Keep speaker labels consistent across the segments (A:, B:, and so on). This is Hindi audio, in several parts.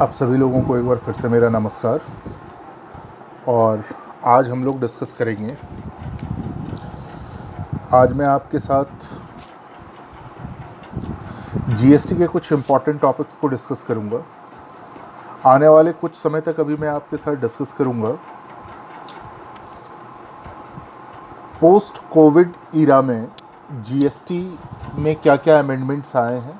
A: आप सभी लोगों को एक बार फिर से मेरा नमस्कार। और आज हम लोग डिस्कस करेंगे, आज मैं आपके साथ जीएसटी के कुछ इम्पॉर्टेंट टॉपिक्स को डिस्कस करूंगा। आने वाले कुछ समय तक अभी मैं आपके साथ डिस्कस करूंगा पोस्ट कोविड ईरा में जीएसटी में क्या क्या अमेंडमेंट्स आए हैं,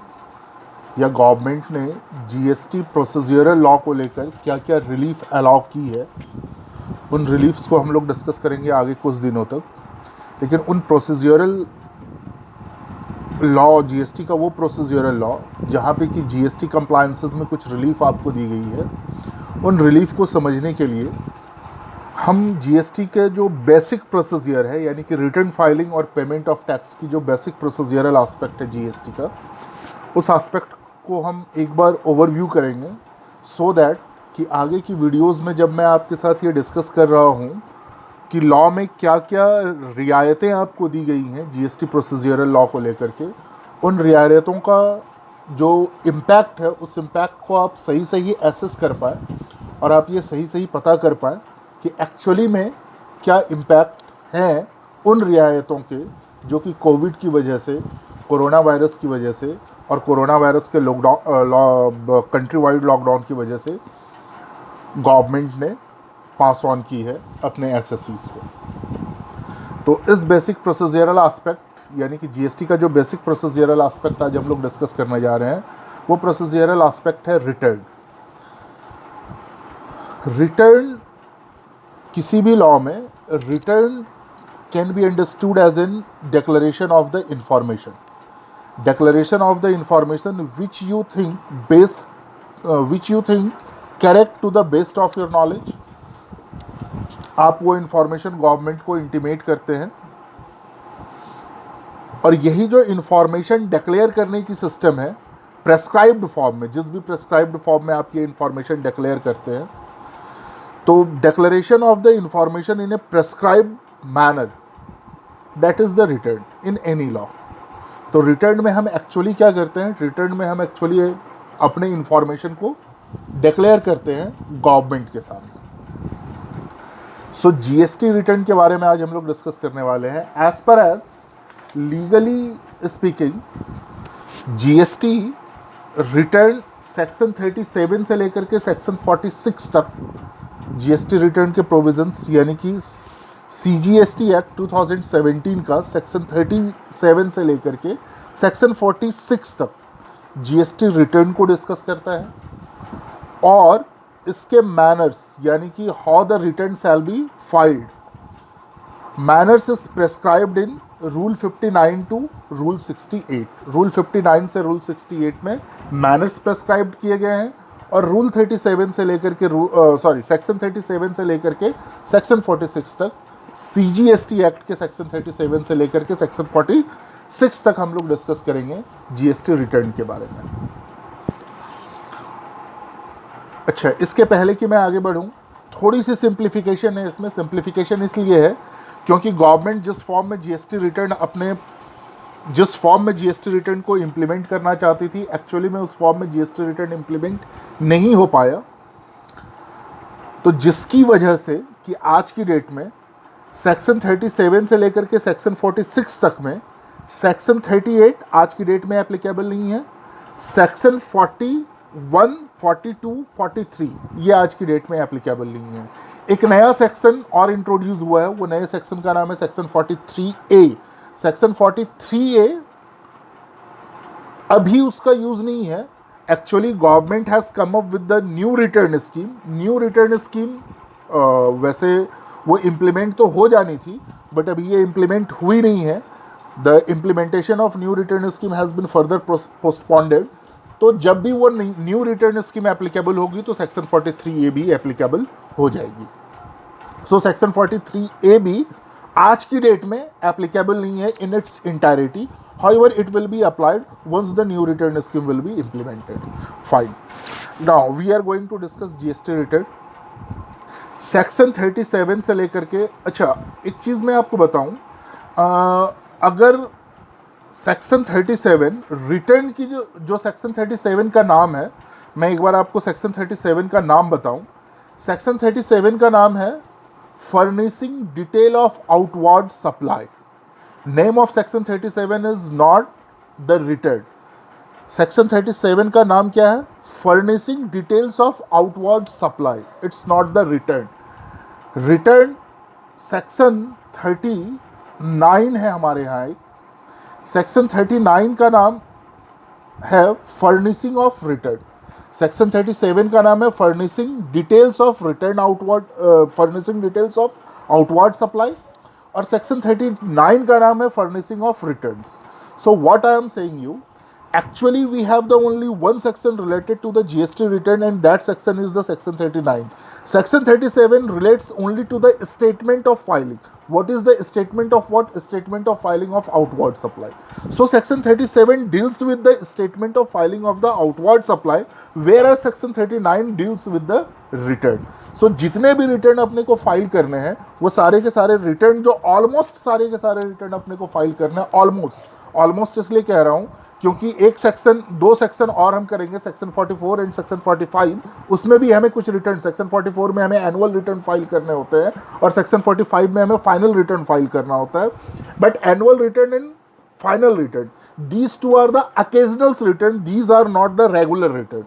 A: या गवर्नमेंट ने जीएसटी प्रोसीजरल लॉ को लेकर क्या क्या रिलीफ अलाउ की है। उन रिलीफ्स को हम लोग डिस्कस करेंगे आगे कुछ दिनों तक। लेकिन उन प्रोसीजरल लॉ, जीएसटी का वो प्रोसीजरल लॉ जहाँ पे कि जीएसटी कंप्लायंसेस में कुछ रिलीफ आपको दी गई है, उन रिलीफ को समझने के लिए हम जीएसटी के जो बेसिक प्रोसीजर है, यानी कि रिटर्न फाइलिंग और पेमेंट ऑफ टैक्स की जो बेसिक प्रोसीजरल एस्पेक्ट है जीएसटी का, उस एस्पेक्ट को हम एक बार ओवरव्यू करेंगे, सो दैट कि आगे की वीडियोस में जब मैं आपके साथ ये डिस्कस कर रहा हूँ कि लॉ में क्या क्या रियायतें आपको दी गई हैं जीएसटी प्रोसीजरल लॉ को लेकर के, उन रियायतों का जो इम्पैक्ट है उस इम्पैक्ट को आप सही सही एसेस कर पाएँ और आप ये सही सही पता कर पाएँ कि एक्चुअली में क्या इम्पैक्ट हैं उन रियायतों के जो कि कोविड की वजह से, कोरोना वायरस की वजह से और कोरोना वायरस के लॉकडाउन, कंट्री वाइड लॉकडाउन की वजह से गवर्नमेंट ने पास ऑन की है अपने एसएससीज को। तो इस बेसिक प्रोसीजरल एस्पेक्ट, यानी कि जीएसटी का जो बेसिक प्रोसीजरल एस्पेक्ट आज हम लोग डिस्कस करने जा रहे हैं, वो प्रोसीजरल एस्पेक्ट है रिटर्न। रिटर्न किसी भी लॉ में return can be understood as in declaration of the information, declaration of the information which you think correct to the best of your knowledge। आप वो इंफॉर्मेशन गवर्नमेंट को इंटीमेट करते हैं और यही जो इंफॉर्मेशन डिक्लेयर करने की सिस्टम है प्रेस्क्राइब्ड फॉर्म में, जिस भी प्रेस्क्राइब्ड फॉर्म में आप ये इंफॉर्मेशन डिक्लेयर करते हैं, तो declaration of the information in A prescribed manner, that is the return in any law. तो रिटर्न में हम एक्चुअली क्या करते हैं, रिटर्न में हम एक्चुअली अपने इंफॉर्मेशन को डिक्लेयर करते हैं गवर्नमेंट के सामने। सो जीएसटी रिटर्न के बारे में आज हम लोग डिस्कस करने वाले हैं। As per as legally speaking GST return section 37 से लेकर के सेक्शन 46 तक जीएसटी रिटर्न के प्रोविजंस, यानी कि सीजीएसटी एक्ट 2017 का सेक्शन 37 से लेकर के सेक्शन 46 तक जीएसटी रिटर्न को डिस्कस करता है और इसके मैनर्स, यानी कि how the return shall be filed, manners is prescribed in rule 59 to rule 68। Rule 59 से रूल 68 में मैनर्स प्रेस्क्राइब्ड किए गए हैं और रूल 37 से लेकर के सेक्शन 37 से लेकर के सेक्शन 46 तक, सीजीएसटी एक्ट के सेक्शन 37 से लेकर के सेक्शन 46 तक हम लोग डिस्कस करेंगे जीएसटी रिटर्न के बारे में। अच्छा, इसके पहले कि मैं आगे बढ़ूं, थोड़ी सी सिंप्लीफिकेशन है इसमें। सिंप्लीफिकेशन इसलिए है क्योंकि गवर्नमेंट जिस फॉर्म में जीएसटी रिटर्न को इम्प्लीमेंट करना चाहती थी, एक्चुअली में उस फॉर्म में जीएसटी रिटर्न इम्प्लीमेंट नहीं हो पाया। तो जिसकी वजह से कि आज की डेट में सेक्शन 37 से लेकर के सेक्शन 46 तक में सेक्शन 38 आज की डेट में एप्लीकेबल नहीं है, सेक्शन 41, 42, 43 ये आज की डेट में एप्लीकेबल नहीं है। एक नया सेक्शन और इंट्रोड्यूस हुआ है, वो नए सेक्शन का नाम है सेक्शन 43A। सेक्शन 43A अभी उसका यूज नहीं है। Actually government has come up with the new return scheme. New return scheme वैसे वो इम्प्लीमेंट तो हो जानी थी, बट अभी ये इम्प्लीमेंट हुई नहीं है। The implementation of new return scheme has been further postponed. तो जब भी वो न्यू रिटर्न स्कीम एप्लीकेबल होगी तो सेक्शन 43A भी एप्लीकेबल हो जाएगी। सो सेक्शन 43A भी आज की डेट में एप्लीकेबल नहीं है in its entirety. However, it will be applied once the new return scheme will be implemented. Fine. Now we are going to discuss GST return. Section 37 से लेकर के, अच्छा एक चीज़ मैं आपको बताऊं, अगर सेक्शन 37 रिटर्न की जो सेक्शन 37 का नाम है, मैं एक बार आपको सेक्शन 37 का नाम बताऊं। सेक्शन 37 का नाम है furnishing detail of outward supply. Name of section 37 is not the return. Section 37 का नाम क्या है? Furnishing details of outward supply, it's not the return. Return section 39 है हमारे यहाँ एक। सेक्शन 39 का नाम है फर्निशिंग ऑफ रिटर्न। सेक्शन 37 का नाम है furnishing details of return outward, furnishing details of outward supply, और सेक्शन 39 का नाम है furnishing of returns. So what I am saying you, actually we have the only one section related to the GST return, and that section is the section 39. Section 37 relates only to the statement of filing. What is the statement of what? Statement of filing of outward supply. So section 37 deals with the statement of filing of the outward supply, whereas section 39 deals with the return. So जितने भी रिटर्न अपने को फाइल करने हैं वो सारे के सारे रिटर्न, जो ऑलमोस्ट सारे के सारे रिटर्न अपने को फाइल करने हैं, ऑलमोस्ट इसलिए कह रहा हूँ क्योंकि एक सेक्शन, दो सेक्शन और हम करेंगे, सेक्शन 44 एंड सेक्शन 45, उसमें भी हमें कुछ रिटर्न, सेक्शन 44 में हमें एनुअल रिटर्न फाइल करने होते हैं और सेक्शन 45 में हमें फाइनल रिटर्न फाइल करना होता है। But annual return and final return, these two are the occasional return, these are not the regular return.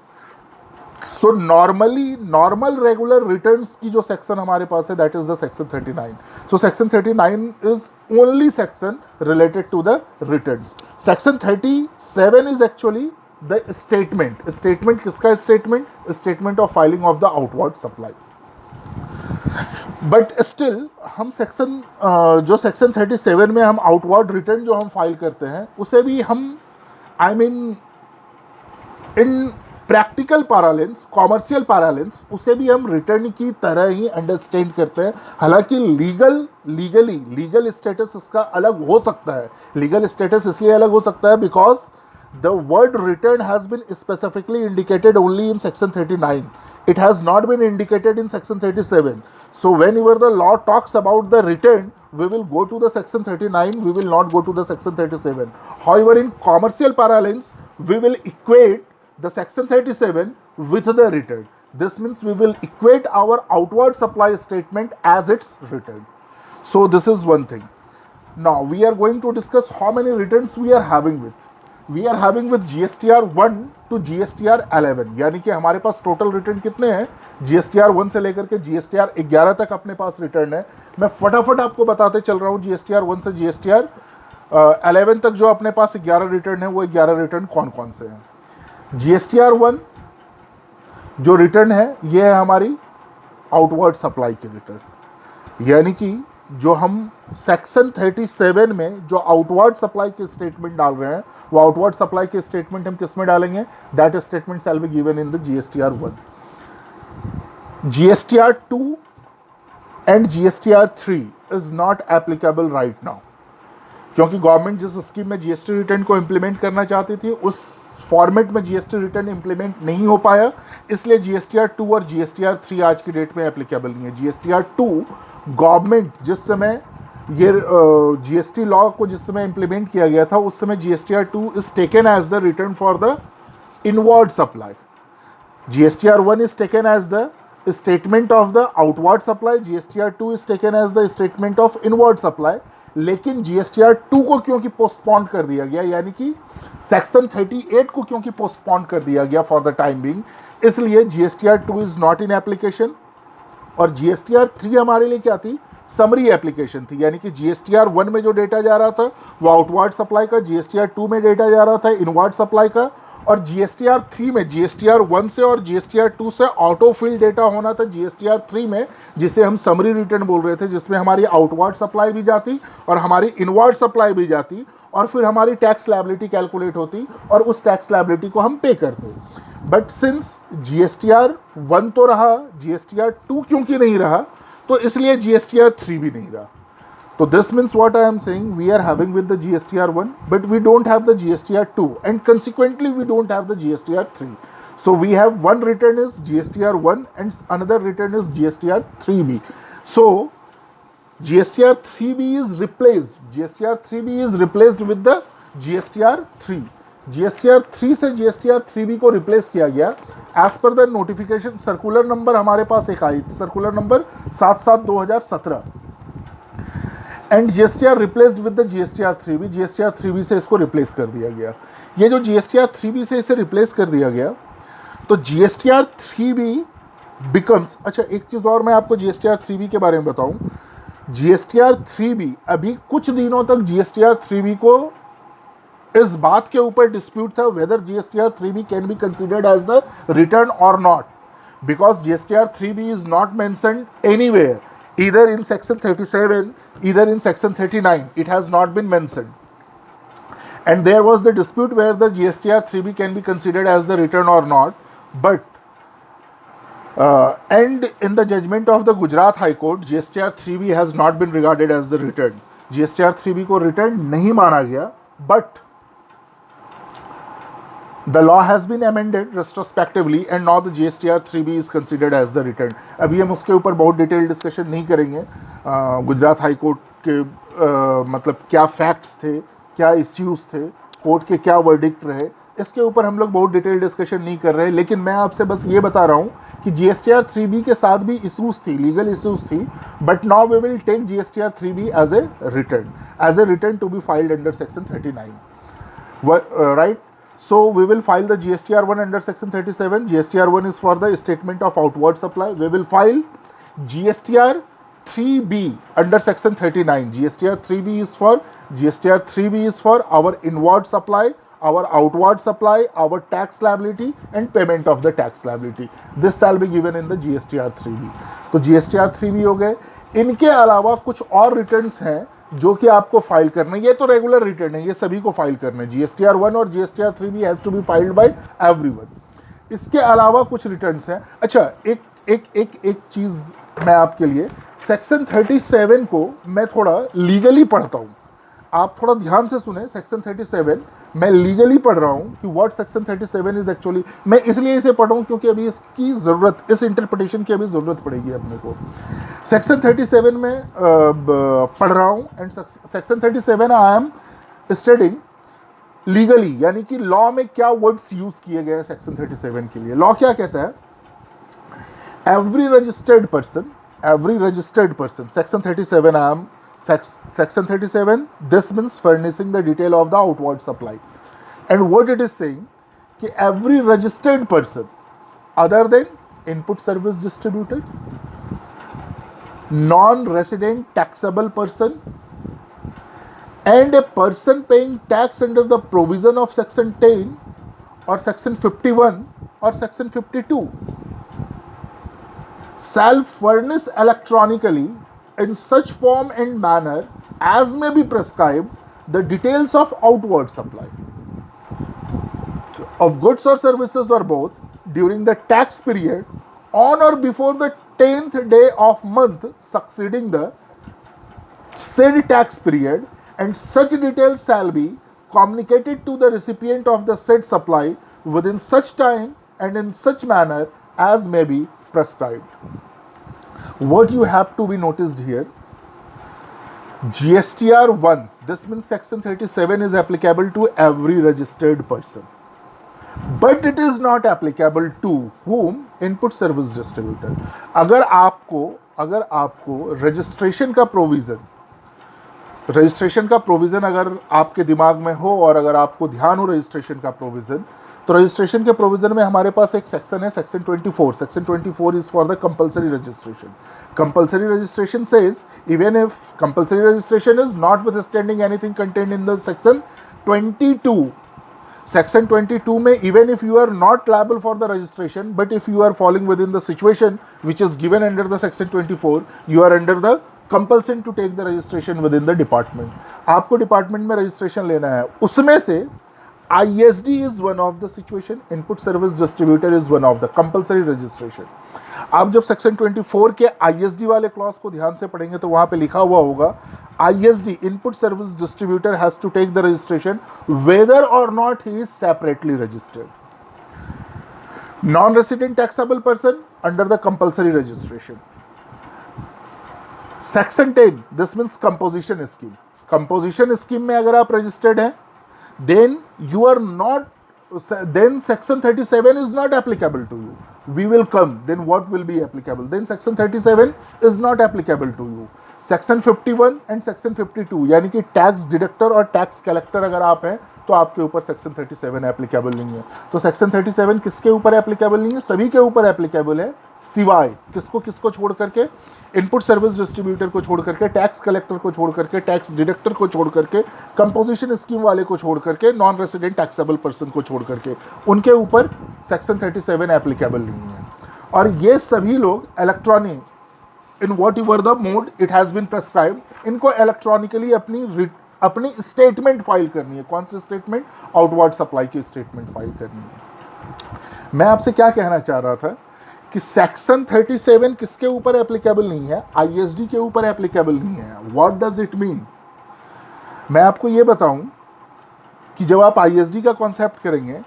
A: So normal regular returns की जो सेक्शन हमारे पास है, that is the section 39। So section 39 is only section related to the returns. Section 37 is actually the statement. Statement किसका? Statement of filing of the outward supply. But still हम सेक्शन जो सेक्शन 37 में हम आउटवर्ड रिटर्न जो हम फाइल करते हैं, उसे भी हम इन प्रैक्टिकल पैरालेंस, कॉमर्शियल पैरालेंस, उसे भी हम रिटर्न की तरह ही अंडरस्टैंड करते हैं। हालांकि लीगल स्टेटस इसका अलग हो सकता है। लीगल स्टेटस इसलिए अलग हो सकता है because the word return has been specifically indicated only in section 39. It has not been indicated in section 37. So whenever the law talks about the return, we will go to the section 39, we will not go to the section 37. However, in commercial parlance, we will equate the section 37 with the return. This means we will equate our outward supply statement as its return. So this is one thing. Now we are going to discuss how many returns we are having with. We are having with GSTR 1 to GSTR 11, यानी कि हमारे पास टोटल रिटर्न कितने हैं? GSTR 1 से लेकर के GSTR 11 तक अपने पास रिटर्न है। मैं फटाफट आपको बताते चल रहा हूँ GSTR 1 से GSTR 11 तक जो अपने पास 11 रिटर्न है, वो 11 रिटर्न कौन कौन से हैं। GSTR 1 जो रिटर्न है, ये है हमारी आउटवर्ड सप्लाई की रिटर्न, यानी कि जो हम सेक्शन 37 में जो आउटवर्ड सप्लाई के स्टेटमेंट डाल रहे हैं, वो आउटवर्ड सप्लाई के स्टेटमेंट हम किस में डालेंगे? That statement shall be given in the GSTR 1. GSTR 2 and GSTR 3 is not applicable right now, क्योंकि गवर्नमेंट जिस स्कीम में GST रिटर्न को इम्प्लीमेंट करना चाहती थी, उस फॉर्मेट में GST रिटर्न इम्प्लीमेंट नहीं हो पाया, इसलिए GSTR 2 और GSTR 3 आज की डेट में एप्लीकेबल नहीं है। GSTR 2 गवर्नमेंट जिस समय ये GST लॉ को जिस समय इम्प्लीमेंट किया गया था, उस समय GSTR 2 is taken as the return for the inward supply. GSTR 1 is taken as the statement of the outward supply, GSTR 2 is taken as the statement of inward supply. लेकिन GSTR 2 को क्योंकि पोस्टपोन कर दिया गया, यानी कि सेक्शन 38 को क्योंकि पोस्टपोन कर दिया गया फॉर द टाइम बिंग, इसलिए GSTR 2 is not in application. और GSTR 3 हमारे लिए क्या थी? समरी एप्लीकेशन थी, यानी कि GSTR 1 में जो डेटा जा रहा था वो आउटवर्ड सप्लाई का, GSTR 2 में डेटा जा रहा था इनवर्ड सप्लाई का, और GSTR 3 में GSTR 1 से और GSTR 2 से ऑटो फिल डेटा होना था GSTR 3 में, जिसे हम समरी रिटर्न बोल रहे थे, जिसमें हमारी आउटवर्ड सप्लाई भी जाती और हमारी इनवर्ड सप्लाई भी जाती, और फिर हमारी टैक्स लायबिलिटी कैलकुलेट होती और उस टैक्स लायबिलिटी को हम पे करते। बट सिंस GSTR 1 तो रहा, GSTR 2 क्योंकि नहीं रहा, तो इसलिए GSTR 3 भी नहीं रहा। तो this means what I am saying, we are having with the GSTR 1 but we don't have the GSTR 2 and consequently we don't have the GSTR 3. So we have one return is GSTR 1 and another return is GSTR 3B. So GSTR 3B is replaced. GSTR 3B is replaced with the GSTR 3, GSTR 3 से GSTR 3B को रिप्लेस किया गया as per the notification. Circular number हमारे पास एक आई, circular number 77/2017, and GSTR replaced with the GSTR 3B, GSTR 3B से इसको रिप्लेस कर दिया गया। ये जो GSTR 3B से इसे रिप्लेस कर दिया गया, तो GSTR 3B बिकम्स, अच्छा एक चीज़ और मैं आपको GSTR 3B के बारे में बताऊं, GSTR 3B अभी कुछ दिनों तक GSTR 3B को इस बात के ऊपर डिस्प्यूट था whether GSTR 3B can be considered as the return और not, because GSTR 3B is not mentioned anywhere, either in section 37, either in section 39, it has not been mentioned. And there was the dispute where the GSTR 3B can be considered as the return or not, but and in the judgment of the Gujarat High Court, GSTR 3B has not been regarded as the return. GSTR 3B को return नहीं माना गया, but the law has been amended retrospectively and now the GSTR 3B is considered as the return. अभी हम उसके ऊपर बहुत डिटेल डिस्कशन नहीं करेंगे। गुजरात हाई कोर्ट के मतलब क्या फैक्ट्स थे, क्या इश्यूज थे, कोर्ट के क्या वर्डिक्ट रहे, इसके ऊपर हम लोग बहुत डिटेल डिस्कशन नहीं कर रहे। लेकिन मैं आपसे बस ये बता रहा हूँ कि GSTR 3B के साथ भी इश्यूज थी, लीगल इश्यूज थी, but now we will take GSTR 3B as a return to be filed under section 39, right? So we will file the GSTR 1 under section 37. GSTR 1 is for the statement of outward supply. We will file GSTR 3B under section 39. GSTR 3B is for our inward supply, our outward supply, our tax liability and payment of the tax liability. This shall be given in the GSTR 3B. तो GSTR 3B हो गए। इनके अलावा कुछ और रिटर्न्स हैं जो कि आपको फाइल करना है। ये तो रेगुलर रिटर्न है, ये सभी को फाइल करना है। GSTR 1 और GSTR 3B has to be filed by everyone. इसके अलावा कुछ रिटर्न्स हैं। अच्छा एक चीज़ मैं आपके लिए, सेक्शन 37 को मैं थोड़ा लीगली पढ़ता हूँ, आप थोड़ा ध्यान से सुने। सेक्शन 37 मैं लीगली पढ़ रहा हूँ कि व्हाट सेक्शन 37 इज एक्चुअली, मैं इसलिए इसे पढ़ रहा हूँ क्योंकि अभी इसकी ज़रूरत, इस इंटरप्रिटेशन की अभी ज़रूरत पड़ेगी अपने को। सेक्शन 37 में पढ़ रहा हूँ and section 37 I am studying legally, यानी कि लॉ में क्या वर्ड्स यूज किए गए हैं सेक्शन 37 के लिए। लॉ क्या कहता है? Every registered person, section 37 I am section 37, this means furnishing the detail of the outward supply, and what it is saying कि every registered person other than input service distributor, non-resident taxable person and a person paying tax under the provision of section 10 or section 51 or section 52 shall furnish electronically in such form and manner as may be prescribed the details of outward supply of goods or services or both during the tax period on or before the 10th day of month succeeding the said tax period, and such details shall be communicated to the recipient of the said supply within such time and in such manner as may be prescribed. What you have to be noticed here, GSTR 1, this means section 37 is applicable to every registered person, but it is not applicable to whom? Input service distributor. अगर आपको रजिस्ट्रेशन का प्रोविज़न अगर आपके दिमाग में हो और अगर आपको ध्यान हो रजिस्ट्रेशन का प्रोविज़न, तो रजिस्ट्रेशन के प्रोविज़न में हमारे पास एक सेक्शन है, section 24. Section 24 is for the compulsory registration. Compulsory registration says even if compulsory registration is not withstanding anything contained in the section 22. Section 22 में even if you are not liable for the registration, but if you are following with in the situation which is given under the section 24, you are under the compulsion to take the registration with in the department. आपको डिपार्टमेंट में रजिस्ट्रेशन लेना है, उसमें से ISD is one of the situation, input service distributor is one of the compulsory registration. आप जब सेक्शन 24 के ISD वाले क्लॉज को ध्यान से पढ़ेंगे तो वहां पे लिखा हुआ होगा ISD, input service distributor has to take the registration whether or not he is separately registered. Non-resident taxable person under the compulsory registration. Section 10, this means composition scheme. Composition scheme में अगर आप रजिस्टर्ड हैं then you are not, then section 37 is not applicable to you. We will come, then what will be applicable? Then section 37 is not applicable to you. Section 51 and section 52 यानी कि टैक्स डिडक्टर और टैक्स कलेक्टर अगर आप हैं तो आपके ऊपर सेक्शन 37 एप्लीकेबल नहीं है. तो सेक्शन 37 किसके ऊपर एप्लीकेबल नहीं है? सभी के ऊपर एप्लीकेबल है, सिवाय किसको किसको छोड़ करके? इनपुट सर्विस डिस्ट्रीब्यूटर को छोड़ करके, टैक्स कलेक्टर को छोड़ करके, टैक्स डिडक्टर को छोड़ करके, कंपोजिशन स्कीम वाले को छोड़ करके, नॉन रेसिडेंट टैक्सेबल पर्सन को छोड़ करके, उनके ऊपर सेक्शन 37 एप्लीकेबल नहीं है. और ये सभी लोग electronic in whatever the mode it has been prescribed, इनको इलेक्ट्रॉनिकली अपनी स्टेटमेंट फाइल करनी है. कौन सी स्टेटमेंट? आउटवर्ड सप्लाई की स्टेटमेंट फाइल करनी है. मैं आपसे क्या कहना चाह रहा था कि सेक्शन 37 किसके ऊपर एप्लीकेबल नहीं है? आईएसडी के ऊपर एप्लीकेबल नहीं है. What does it mean? मैं आपको ये बताऊं कि जब आप आईएसडी का कॉन्सेप्ट करेंगे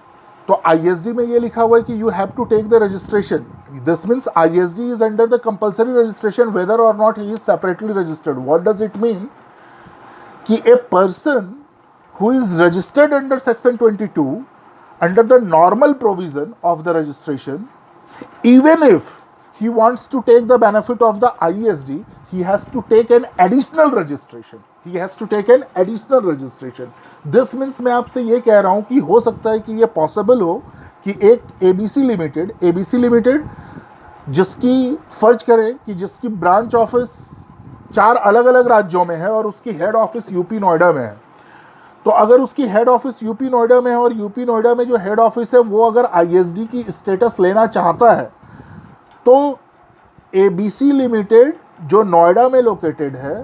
A: तो आईएसडी में ये लिखा हुआ है कि you have to take the registration. This means ISD is under the compulsory registration whether और not he is separately registered. What does it mean? कि a person who is registered under section 22 under the normal provision of the registration, even if he wants to take the benefit of the ISD, he has to take an additional registration. He has to take an additional registration. This means मैं आपसे ये कह रहा हूँ कि हो सकता है कि ये possible हो कि एक ABC लिमिटेड जिसकी फर्ज करे कि जिसकी ब्रांच ऑफिस 4 अलग अलग राज्यों में है और उसकी हेड ऑफिस यूपी नोएडा में है. तो अगर उसकी हेड ऑफिस यूपी नोएडा में है और यूपी नोएडा में जो हेड ऑफिस है वो अगर आईएसडी की स्टेटस लेना चाहता है तो एबीसी लिमिटेड जो नोएडा में लोकेटेड है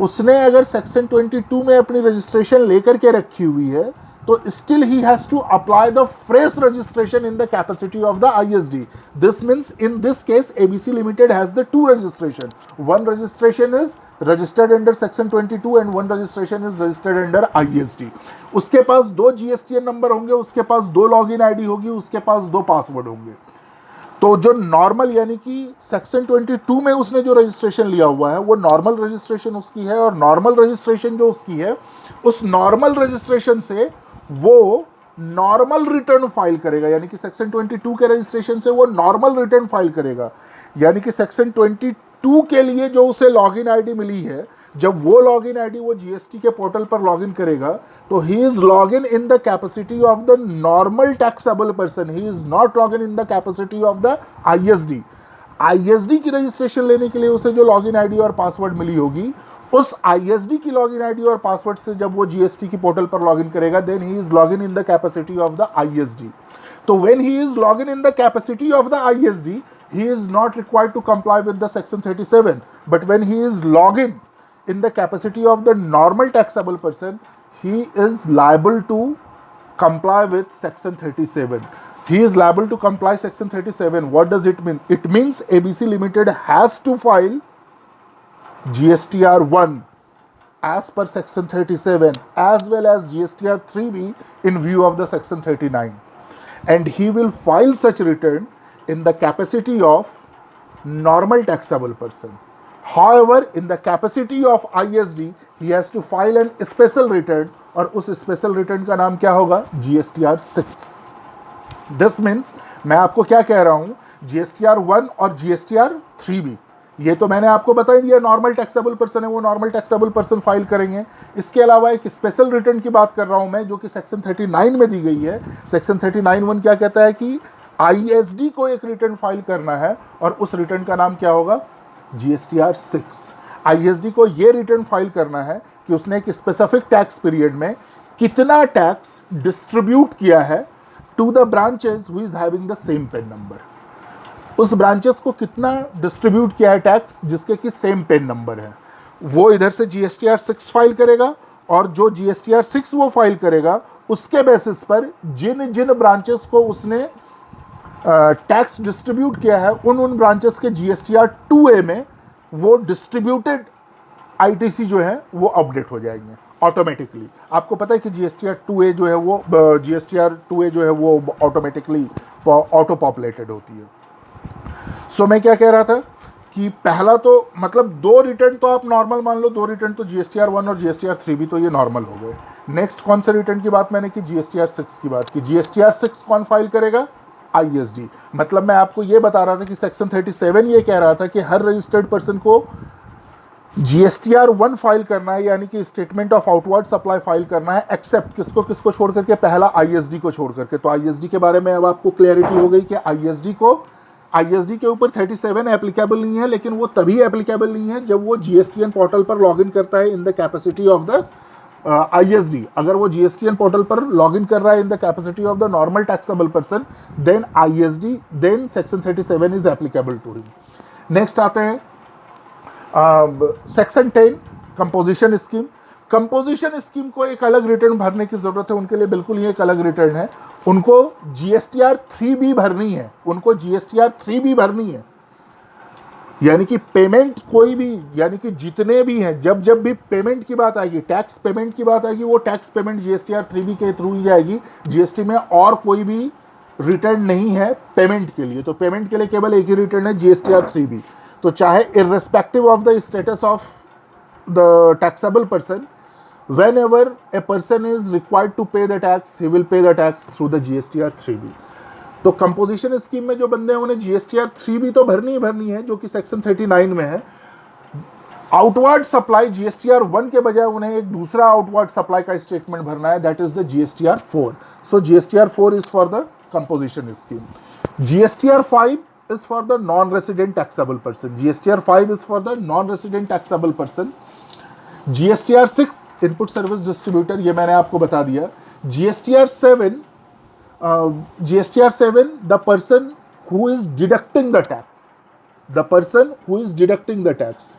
A: उसने अगर सेक्शन 22 में अपनी रजिस्ट्रेशन लेकर के रखी हुई है तो still he has to apply the fresh registration in the capacity of the ISD. This means in this case ABC limited has the 2 registration. One registration is registered under section 22 and one registration is registered under ISD. उसके पास 2 जीएसटीएन नंबर होंगे, उसके पास 2 लॉगिन आईडी होगी, उसके पास 2 पासवर्ड होंगे. तो जो नॉर्मल यानी कि सेक्शन 22 में उसने जो रजिस्ट्रेशन लिया हुआ है वो नॉर्मल रजिस्ट्रेशन उसकी है और नॉर्मल रजिस्ट्रेशन जो उसकी है उस नॉर्मल रजिस्ट्रेशन से वो नॉर्मल रिटर्न फाइल करेगा. यानी कि सेक्शन 22 के रजिस्ट्रेशन से वो नॉर्मल रिटर्न फाइल करेगा. यानी कि सेक्शन 22 के लिए जो उसे लॉगिन आईडी मिली है, जब वो लॉगिन आईडी वो जीएसटी के पोर्टल पर लॉगिन करेगा तो ही is login in the capacity of the normal taxable person. He is not login in the capacity of the ISD. ISD की रजिस्ट्रेशन लेने के लिए उसे जो लॉगिन आईडी और पासवर्ड मिली होगी उस आईएसडी की लॉगिन आईडी और पासवर्ड से जब वो जीएसटी की पोर्टल पर लॉगिन करेगा then he is login in the capacity of the ISD. तो when he is login in the capacity of the ISD he is not required to comply with the section 37, but when he is logging in the capacity of the normal taxable person he is liable to comply with section 37. He is liable to comply section 37. What does it mean? It means ABC Limited has to file GSTR 1 as per section 37 as well as GSTR 3B in view of the section 39, and he will file such return in the capacity of normal taxable person. However, in the capacity of ISD, he has to file an special return और उस special return का नाम क्या होगा? GSTR 6. This means मैं आपको क्या कह रहा हूँ, GSTR 1 और GSTR 3B ये तो मैंने आपको बता ही दिया. नॉर्मल टैक्सेबल पर्सन है वो नॉर्मल टैक्सेबल पर्सन फाइल करेंगे. इसके अलावा एक स्पेशल रिटर्न की बात कर रहा हूँ मैं जो कि सेक्शन 39 में दी गई है. सेक्शन 39(1) क्या कहता है कि आईएसडी को एक रिटर्न फाइल करना है और उस रिटर्न का नाम क्या होगा? जीएसटीआर 6. आईएसडी को ये रिटर्न फाइल करना है कि उसने एक स्पेसिफिक टैक्स पीरियड में कितना टैक्स डिस्ट्रीब्यूट किया है to the branches who is having the same PAN number. उस ब्रांचेस को कितना डिस्ट्रीब्यूट किया है टैक्स जिसके कि सेम पेन नंबर है, वो इधर से जीएसटीआर 6 फाइल करेगा और जो जीएसटीआर 6 वो फाइल करेगा उसके बेसिस पर जिन जिन ब्रांचेस को उसने टैक्स डिस्ट्रीब्यूट किया है उन ब्रांचेस के जीएसटीआर 2A में वो डिस्ट्रीब्यूटेड आईटीसी जो है वो अपडेट हो जाएंगे ऑटोमेटिकली. आपको पता है कि जीएसटीआर 2A जो है वो ऑटोमेटिकली ऑटो पॉपुलेटेड होती है. सो मैं क्या कह रहा था कि पहला तो मतलब 2 रिटर्न तो आप नॉर्मल मान लो, 2 रिटर्न तो जीएसटीआर 1 और जीएसटीआर 3 भी तो ये नॉर्मल हो गए. नेक्स्ट कौन से रिटर्न की बात मैंने की, जीएसटीआर 6 की बात की। जीएसटीआर 6 कौन फाइल करेगा, आईएसडी। मतलब मैं आपको ये बता रहा था कि सेक्शन 37 ये कह रहा था कि हर रजिस्टर्ड पर्सन को जीएसटीआर 1 फाइल करना है, यानी कि statement of outward supply file करना है, एक्सेप्ट किसको किसको छोड़ करके, पहला आईएसडी को छोड़ करके। तो आईएसडी के बारे में अब आपको क्लैरिटी हो गई कि आईएसडी के ऊपर 37 एप्लीकेबल नहीं है, लेकिन वो तभी एप्लीकेबल नहीं है जब वो जीएसटीएन पोर्टल पर लॉगिन करता है in the capacity of the ISD. अगर वो जीएसटीएन पोर्टल पर लॉगिन कर रहा है in the capacity of the normal taxable person, then ISD, then section 37 is applicable to him. Next आते हैं section 10 composition scheme. Composition scheme को एक अलग रिटर्न भरने की जरूरत है, उनके लिए बिल्कुल ही एक अलग रिटर्न है। उनको जीएसटीआर 3B भरनी है, उनको जीएसटीआर 3B भरनी है। यानी कि पेमेंट कोई भी, यानी कि जितने भी हैं, जब जब भी पेमेंट की बात आएगी, टैक्स पेमेंट की बात आएगी, वो टैक्स पेमेंट जीएसटीआर 3B के थ्रू ही जाएगी। जीएसटी में और कोई भी रिटर्न नहीं है पेमेंट के लिए। तो पेमेंट के लिए केवल एक ही रिटर्न है, जीएसटीआर 3B। तो चाहे irrespective of the status of the taxable person, whenever a person is required to pay the tax, he will pay the tax through the GSTR 3B। तो कंपोजिशन स्कीम में जो बंदे हैं उन्हें GSTR 3B तो भरनी ही भरनी है, जो कि सेक्शन 39 में है। आउटवर्ड सप्लाई GSTR 1 के बजाय उन्हें एक दूसरा आउटवर्ड सप्लाई का स्टेटमेंट भरना है, that is the GSTR 4। So GSTR 4 is for the composition scheme. GSTR 5 is for the non-resident taxable person. GSTR 5 is for the non-resident taxable person. GSTR 6 input service distributor, ये मैंने आपको बता दिया। GSTR 7 the person who is deducting the tax, the person who is deducting the tax.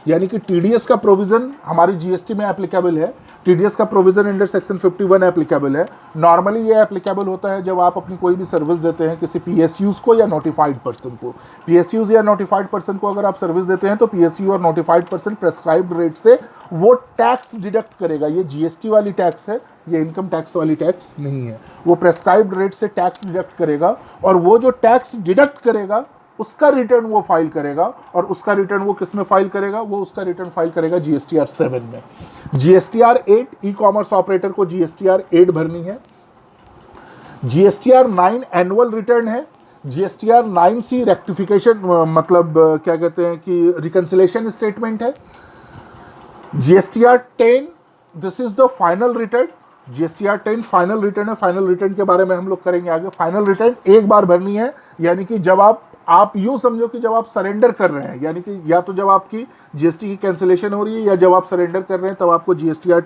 A: यानी कि टीडीएस का प्रोविजन हमारी जीएसटी में एप्लीकेबल है, टीडीएस का प्रोविजन अंडर सेक्शन 51 एप्लीकेबल है। नॉर्मली ये एप्लीकेबल होता है जब आप अपनी कोई भी सर्विस देते हैं किसी पीएसयूज को या नोटिफाइड पर्सन को। पीएसयूज या नोटिफाइड पर्सन को अगर आप सर्विस देते हैं तो पीएसयू और नोटिफाइड पर्सन प्रेस्क्राइब्ड रेट से वो टैक्स डिडक्ट करेगा। ये जीएसटी वाली टैक्स है, ये इनकम टैक्स वाली टैक्स नहीं है। वो प्रेस्क्राइब्ड रेट से टैक्स डिडक्ट करेगा, और वो जो टैक्स डिडक्ट करेगा उसका रिटर्न वो फाइल करेगा। और उसका रिटर्न वो किस में फाइल करेगा, वो उसका रिटर्न फाइल करेगा जीएसटीआर 7 में। जीएसटीआर 8 ई कॉमर्स ऑपरेटर को जीएसटीआर 8 भरनी है। जीएसटीआर 9 एनुअल रिटर्न है। जीएसटीआर 9C रेक्टिफिकेशन, मतलब क्या कहते हैं कि रिकंसिलेशन स्टेटमेंट है। GSTR 10 this is the final return. GSTR 10 final return है। फाइनल रिटर्न के बारे में हम लोग करेंगे आगे। फाइनल रिटर्न एक बार भरनी है, यानी कि जब आप यूं समझो कि जब आप सरेंडर कर रहे हैं, यानी कि या तो जब आपकी जीएसटी की कैंसिलेशन हो रही है या जब आप सरेंडर कर रहे हैं, तब आपको जीएसटीआर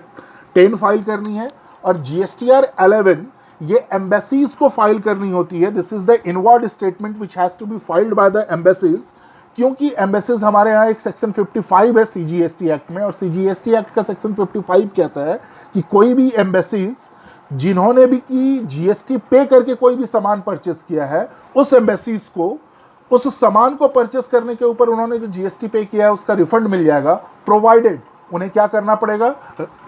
A: 10 फाइल करनी है। और जीएसटीआर 11 ये एम्बेसीज को फाइल करनी होती है। This is the inward statement which has to be filed by the embassies, क्योंकि एम्बेसीज हमारे यहाँ एक सेक्शन 55 है सीजीएसटी एक्ट में, और सीजीएसटी एक्ट का सेक्शन 55 कहता है कि कोई भी एम्बेसीज जिन्होंने भी की जीएसटी पे करके कोई भी सामान परचेस किया है, उस एम्बेसीज को उस सामान को परचेस करने के ऊपर उन्होंने जो जीएसटी पे किया है उसका रिफंड मिल जाएगा, प्रोवाइडेड उन्हें क्या करना पड़ेगा,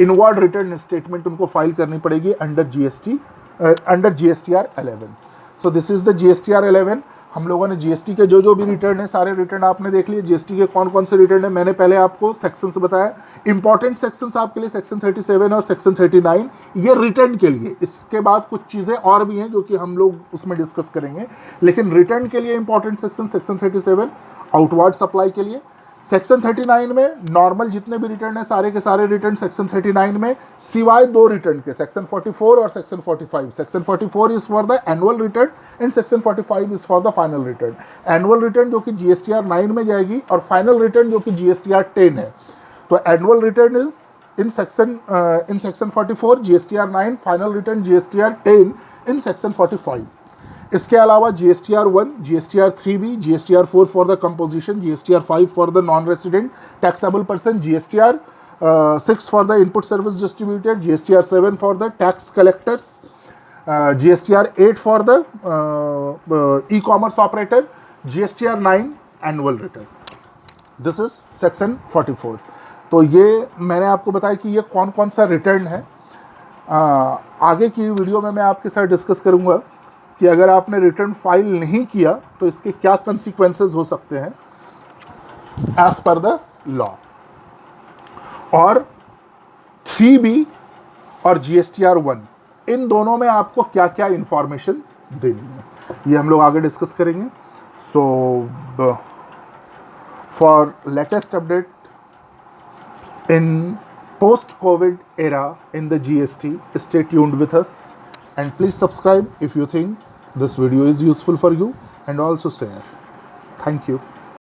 A: इनवर्ड रिटर्न स्टेटमेंट उनको फाइल करनी पड़ेगी under GSTR 11। So this is the GSTR 11। हम लोगों ने जीएसटी के जो भी रिटर्न है, सारे रिटर्न आपने देख लिए। जीएसटी के कौन कौन से रिटर्न है मैंने पहले आपको सेक्शंस बताया। इंपॉर्टेंट सेक्शंस आपके लिए सेक्शन 37 और सेक्शन 39, ये रिटर्न के लिए। इसके बाद कुछ चीज़ें और भी हैं जो कि हम लोग उसमें डिस्कस करेंगे, लेकिन रिटर्न के लिए इंपॉर्टेंट सेक्शन 37 आउटवर्ड सप्लाई के लिए। सेक्शन 39 में नॉर्मल जितने भी रिटर्न है सारे के सारे रिटर्न सेक्शन 39 में, सिवाय दो रिटर्न के, सेक्शन 44 और section 45। Section 44 is for the annual return and section 45 is for the final return. Annual return जो कि जीएसटीआर 9 में जाएगी, और फाइनल रिटर्न जो कि जीएसटीआर 10 है। तो annual return is in section 44, GSTR 9, final return GSTR 10 in section 45। इसके अलावा GSTR 1, GSTR 3B, GSTR 4 for the composition, GSTR 5 for the non resident taxable person, GSTR 6 for the input service distributor, GSTR 7 for the tax collectors, GSTR 8 for the e commerce operator, GSTR 9 annual return. This is section 44। तो ये मैंने आपको बताया कि ये कौन कौन सा रिटर्न है। आगे की वीडियो में मैं आपके साथ डिस्कस करूँगा कि अगर आपने रिटर्न फाइल नहीं किया तो इसके क्या कंसिक्वेंसेस हो सकते हैं एज पर द लॉ। और 3B और GSTR 1, इन दोनों में आपको क्या क्या इंफॉर्मेशन देनी है ये हम लोग आगे डिस्कस करेंगे. So for latest update in post-COVID era in the GST, stay tuned with us and please subscribe if you think this video is useful for you and also share. Thank you.